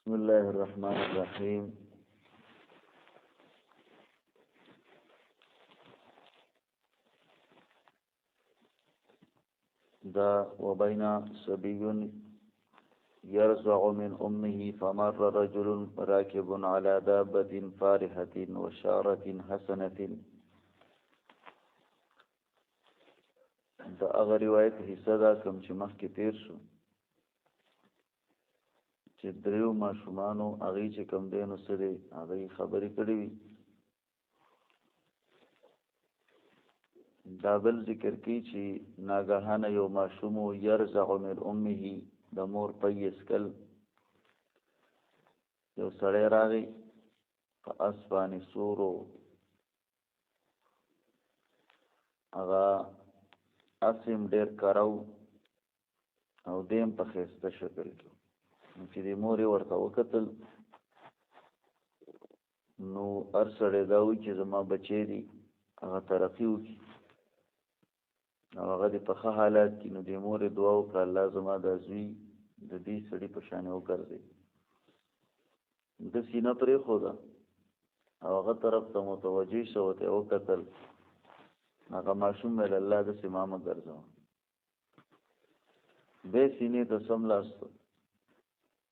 بسم الله الرحمن الرحيم. دا وبين صبي يرزع من أمه فمر رجل راكب على دابة فارحة وشارة حسنة. دا اغا روایت حصہ دا کم چې مخکې تیر شو چې دریو ماشومانو هغې چې کم دی نو څه دی هغې خبرې کړې وي. دا بل ذکر کی چې ناګهانه یو ماشوم یرزع من امه د مور پی اسکل یو سړی راغی په اس باندې سورو هغه اسیم ډېر کراو او دیم په ښایسته شکل کې چې د مورې ورته وکتل نو هر سړی دا وایي چې زما بچی دی هغه ترقي وکړي او هغه د په ښه حالات کې نو د مورې دعا وکړه الله زما دا زوی د دې سړي په شانې وګرځي. د سینه پرېښوده او هغه طرف ته متوجه شو ورته یې وکتل هغه ماشوم ویل الله داسې ما مه ګرځوه. بیا سینې ته څملاستو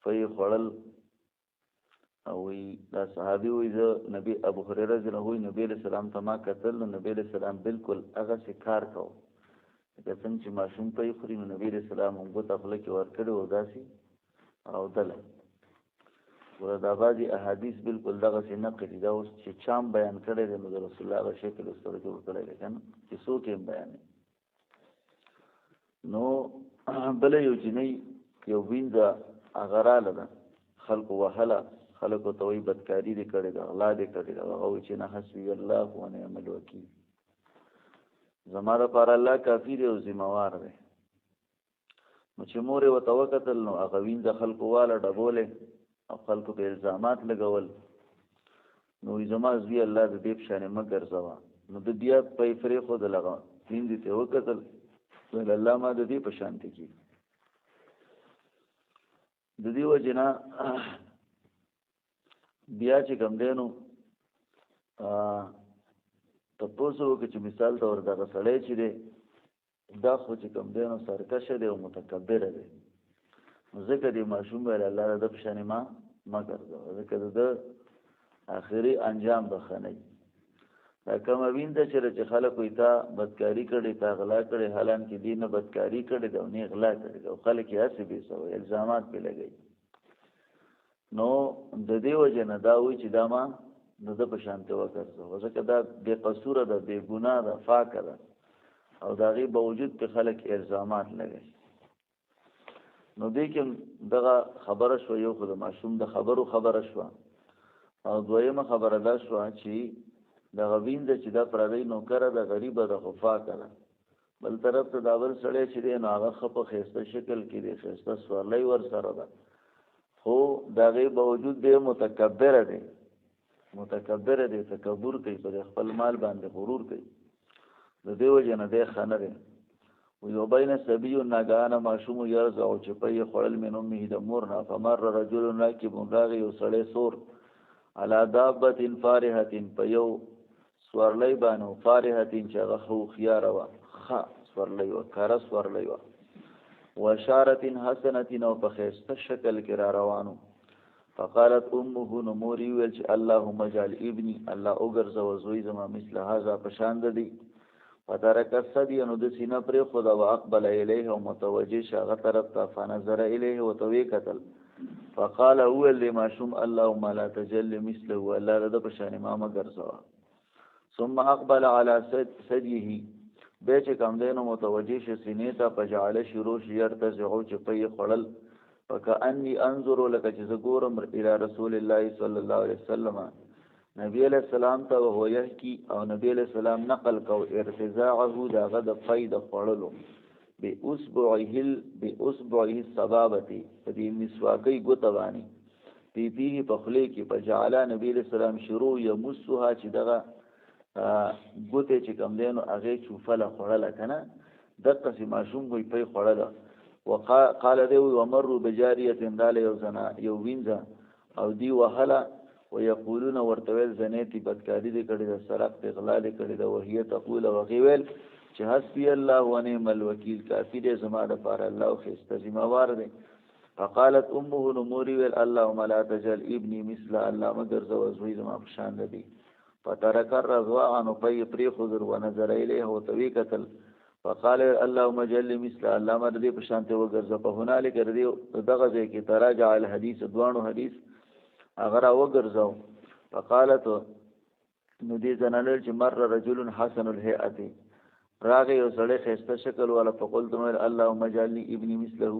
په یې خوړل او وی دا صحابي وی زه نبی ابو هريره رضی الله عنه نبی علیہ السلام ته ما کتل نو نبی علیہ السلام بالکل هغه څه کار کوو لکه څنګه چې ماشوم په یې خوري نو نبی علیہ السلام هم ګوته خوله کې ورکړې او داسې اودله. دا بعضې احادیث بالکل دغسې نقل دي. دا اوس چې چام بیان کړی دی نو د رسول الله هغه شکل ورسره جوړ کړی دی که نه چې څوک یې بیانوي. نو بله یو جنۍ یو وینځه هغه راله ده خلکو وهله خلکو ته وایي بدکاري دې کړې ده غلا دې کړې ده هغه وایي چې نه حسبي الله ونعم الوکیل زما دپاره الله کافي دی او ذمهوار دی. نو چې مور یې ورته وکتل نو هغه وینځه خلکو واله ډبولې او خلکو په الزامات لګول نو وایي زما زوی الله د دې په شانې مه ګرځوه. نو د بیا پی پرېښودل هغه وینځې ته وکتل ویل الله ما د دې په شانتې کړي. د دې وجې نه بیا چې کوم دی نو تپوس وکړه چې مثال طور دغه سړی چې دی دا خو چې کوم دی نو سرکشه دی او متکبره دی نو ځکه دې ماشوم ویل الله د ده په شانې مه ګرځوه ځکه د ده آخري انجام به ښه نه وي. دا کومه وینځه چې خلکو یې تا بدکاري کړې تا غلا کړې حالان کې دې نه بدکاري کړې ده او نه غلا کړې ده او خلک یې هسې بېسوي الزامات پرې لګوي. نو د دې وجې نه دا وایي چې دا ما د ده په شانتې وګرځوه ځکه دا بې قصوره ده بې ګناه ده پاکه ده او د هغې باوجود پرې خلک الزامات لګوي. نو دې کې دغه خبره شوه یو خو د ماشوم د خبرو خبره شوه او دویمه خبره دا شوه چې دغه وینځه چې دا پردی نوکره ده غریبه ده خو پاکه ده. بل طرف ته دا بل سړی چې دی نو هغه ښه په ښایسته شکل کې دی ښایسته سورلی ورسره ده خو د هغې باوجود دی متکبره دی تکبر کوي په خپل مال باندې غرور کوي. د دې وجې نه دی ښه نه دی. وبین صبي ناګهانه ماشوم یرزع چې په یې خوړل من امه د مور نه فمر رجل راکب راغی یو سړی سور علی دابة فارحة په یو سورلی باندې فارحة چې هغه ښه هوښیاره وه ښه سورلی وه کاره سورلی وه وشارة حسنة او په ښایسته شکل کې را روانو. فقالت امه نو مور یې ویل چې اللهم اجعل ابني الله وګرځوه زوی زما مثل هذا په شان د دی. فترک الثدي نو د سینه پرېښوده واقبل الیه او متوجه شه هغه طرف ته فنظر الیه ورته ویې کتل فقال وویل د ماشوم اللهم لا تجل مثله الله د ده په شانې ما مه ګرځوه. ثم اقبل على ثديه بیا چې کوم دی نو متوجه شه سینې ته فجعله شروع شي یرتزعو چې په یې خوړل فکأني انظر لکه چې زه ګورم الى رسول الله صلی الله علیه وسلم نبی علیہ السلام ته وهو یحکي او نبی علیہ السلام نقل کو ارتزاعه دغه د پی د خوړلو باصبعه السبابه په دې مسواکۍ ګوته باندې په فيه په خولې کې فجعل نبی علیہ السلام شروع یمسها چې دغه ګوتې چې کوم دی نو هغې چوفله خوړله که نه دقسې ماشوم وی پی خوړله وقال دی ومروا بجاریه دال یو زنا یو وینځه او دی وهله ويقولون ورتویل زنیتی بدکاری دی کړي د سرق د اغلال کړي د وهیه تقول وغیول چې حسبی الله ونعم الوکیل کافی دی زما د پاره الله خو استزموار دی فقالت امه نموري ويل اللهم لا تجعل ابني مثل الله مگر زوجي زما بشان دی فترك الرضوع عن في خضر ونظر اليه وتويكتل فقال اللهم اجعل مثل الله مدري بشان ته وګرځه په هنالک ردی دغه ځای کې تراجع الحديث دوانو حدیث اگر وګرځاو فقالت نو دې زنانل چې مر رجل حسن الهيئه راغه یو سړی خسته شکل ولا فقلت اللهم اجعلني ابني مثله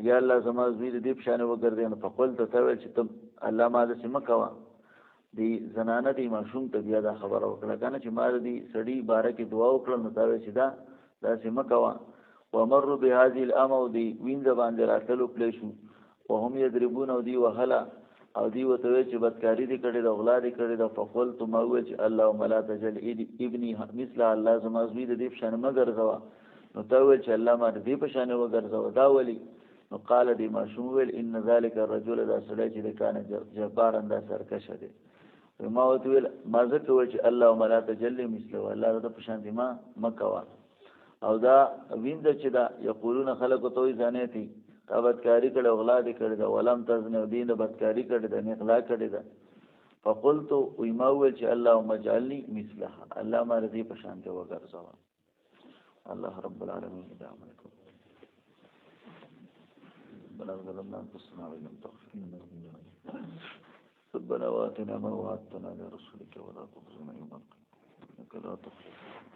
یا الله زما زوی دې په شان وګرځي نو فقلت ته چې تم الله ما دې مکوا دی زنانه دی ماشوم ته بیا دا خبره وکړه کنه چې ما دې سړی بارکه دعا وکړه نو دا چې دا سم کوا ومر بهذه الامه دی وینځ باندې راتلو پلیشو وهم يضربون او دی وهلا او دی وته چې بدکاری دی کړي د اولاد کړي د فقلت ما وی چې اللهم لا تجل ابني مثل الله زما زوی دې په شان مگر زوا نو ته وی چې الله ما دې په شان وګرځاو دا ولی نو قال دی ماشوم ویل ان ذلك الرجل ذا سړی چې کان جبارا دا سرکش دی ما ویل ما ذکر وی چې اللهم لا تجل مثل الله دې په شان دې ما مکوا او دا وینځ چې دا یقولون خلق توي ځانېتی تا بدکاری کړه اولاد کړه دا ولم تزنه دین بدکاری کړه دا اخلاق کړه دا فقلت وما وی چې اللهم اجعلني مثلها الله ما رضی په شان ته وګرځاو الله رب العالمین دا عملکم بلغ ظلمنا انفسنا ولم تغفر لنا ربنا واتنا ما وعدتنا لرسولك ولا تخزنا يوم القيامه انك لا تخلف